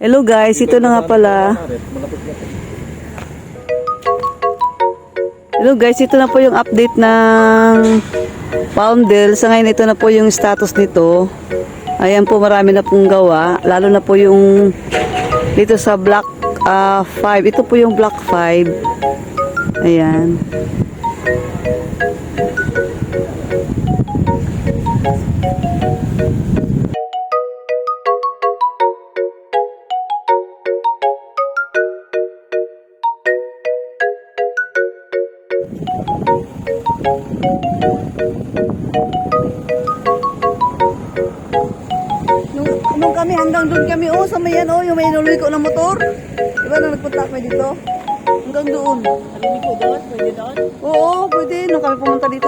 Hello guys, ito na nga pala. Hello guys, ito na po yung update ng Poundel. Sa ngayon, ito na po yung status nito. Ayan po, marami na pong gawa. Lalo na po yung dito sa block 5. Ito po yung block 5. Ayan. Nung kami hanggang doon kami sa may yung may inuloy ko ng motor. Diba nung nagpunta kami dito? Hanggang doon. Ano ko doon? Pwede doon? Oo, pwede. Nung kami pumunta dito